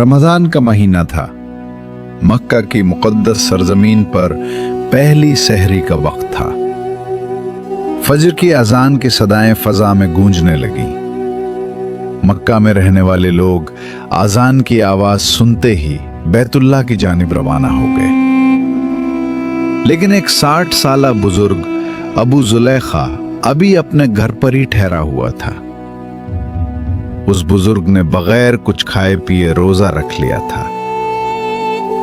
रमजान का महीना था। मक्का की मुक़द्दस सरजमीन पर पहली सहरी का वक्त था। फजर की अजान की सदाएं फजा में गूंजने लगी। मक्का में रहने वाले लोग अजान की आवाज सुनते ही बैतुल्लाह की जानिब रवाना हो गए। लेकिन एक 60 साला बुजुर्ग अबू जुलैखा अभी अपने घर पर ही ठहरा हुआ था। उस बुजुर्ग ने बगैर कुछ खाए पिए रोजा रख लिया था।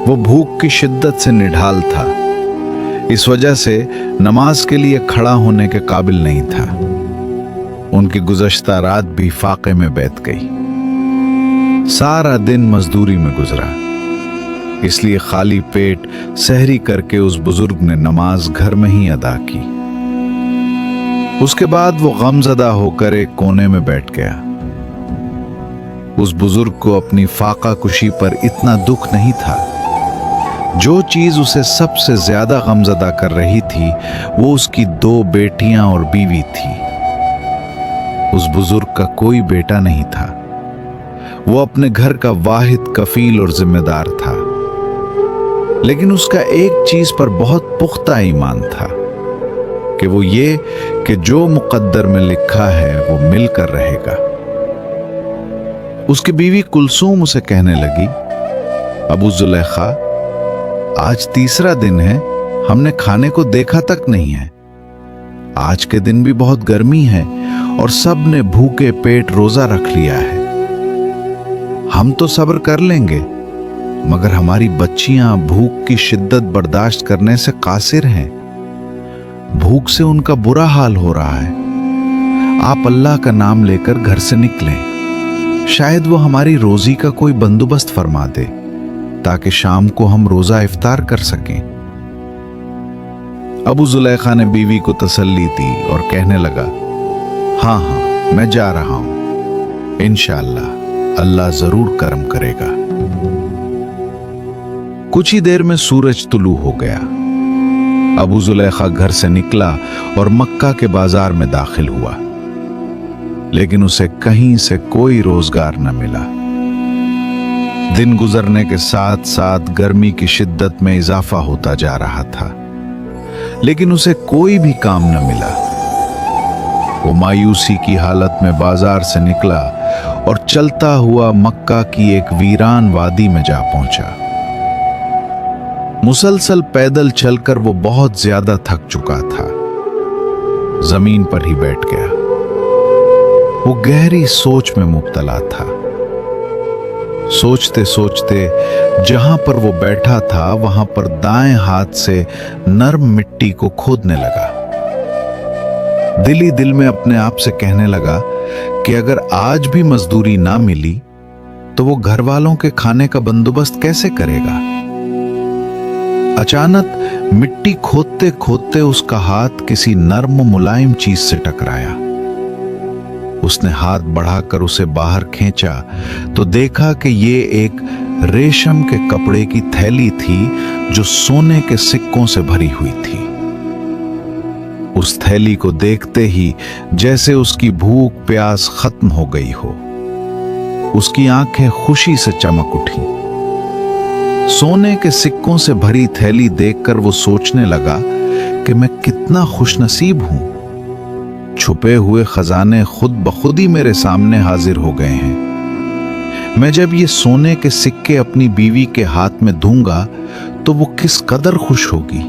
वो भूख की शिद्दत से निढाल था, इस वजह से नमाज के लिए खड़ा होने के काबिल नहीं था। उनकी गुज़श्ता रात भी फाके में बैठ गई। सारा दिन मजदूरी में गुजरा, इसलिए खाली पेट सहरी करके उस बुजुर्ग ने नमाज घर में ही अदा की। उसके बाद वो गमज़दा होकर एक कोने में बैठ गया। उस बुजुर्ग को अपनी फाका कुशी पर इतना दुख नहीं था। जो चीज उसे सबसे ज्यादा गमज़दा कर रही थी वो उसकी 2 बेटियां और बीवी थी। उस बुजुर्ग का कोई बेटा नहीं था। वो अपने घर का वाहिद कफील और जिम्मेदार था। लेकिन उसका एक चीज पर बहुत पुख्ता ईमान था कि वो ये कि जो मुकद्दर में लिखा है वो मिलकर रहेगा। उसकी बीवी कुलसूम उसे कहने लगी, अबू जुलैखा, आज तीसरा दिन है, हमने खाने को देखा तक नहीं है। आज के दिन भी बहुत गर्मी है और सब ने भूखे पेट रोजा रख लिया है। हम तो सब्र कर लेंगे, मगर हमारी बच्चियां भूख की शिद्दत बर्दाश्त करने से कासिर हैं। भूख से उनका बुरा हाल हो रहा है। आप अल्लाह का नाम लेकर घर से निकलें, शायद वो हमारी रोजी का कोई बंदोबस्त फरमा दे ताकि शाम को हम रोजा इफ्तार कर सकें। अबू जुलैखा ने बीवी को तसल्ली दी और कहने लगा, हाँ हाँ, मैं जा रहा हूं, इंशाअल्लाह अल्लाह जरूर करम करेगा। कुछ ही देर में सूरज तुलू हो गया। अबू जुलैखा घर से निकला और मक्का के बाजार में दाखिल हुआ, लेकिन उसे कहीं से कोई रोजगार न मिला। दिन गुजरने के साथ साथ गर्मी की शिद्दत में इजाफा होता जा रहा था, लेकिन उसे कोई भी काम न मिला। वो मायूसी की हालत में बाजार से निकला और चलता हुआ मक्का की एक वीरान वादी में जा पहुंचा। मुसलसल पैदल चलकर वो बहुत ज्यादा थक चुका था। जमीन पर ही बैठ गया। वो गहरी सोच में मुब्तला था। सोचते सोचते जहां पर वो बैठा था वहां पर दाएं हाथ से नर्म मिट्टी को खोदने लगा। दिल ही दिल में अपने आप से कहने लगा कि अगर आज भी मजदूरी ना मिली तो वो घर वालों के खाने का बंदोबस्त कैसे करेगा। अचानक मिट्टी खोदते खोदते उसका हाथ किसी नर्म मुलायम चीज से टकराया। उसने हाथ बढ़ाकर उसे बाहर खींचा तो देखा कि ये एक रेशम के कपड़े की थैली थी जो सोने के सिक्कों से भरी हुई थी। उस थैली को देखते ही जैसे उसकी भूख प्यास खत्म हो गई हो। उसकी आंखें खुशी से चमक उठी। सोने के सिक्कों से भरी थैली देखकर वो सोचने लगा कि मैं कितना खुशनसीब हूं। छुपे हुए खजाने खुद ब खुद ही मेरे सामने हाजिर हो गए हैं। मैं जब ये सोने के सिक्के अपनी बीवी के हाथ में दूंगा तो वो किस कदर खुश होगी।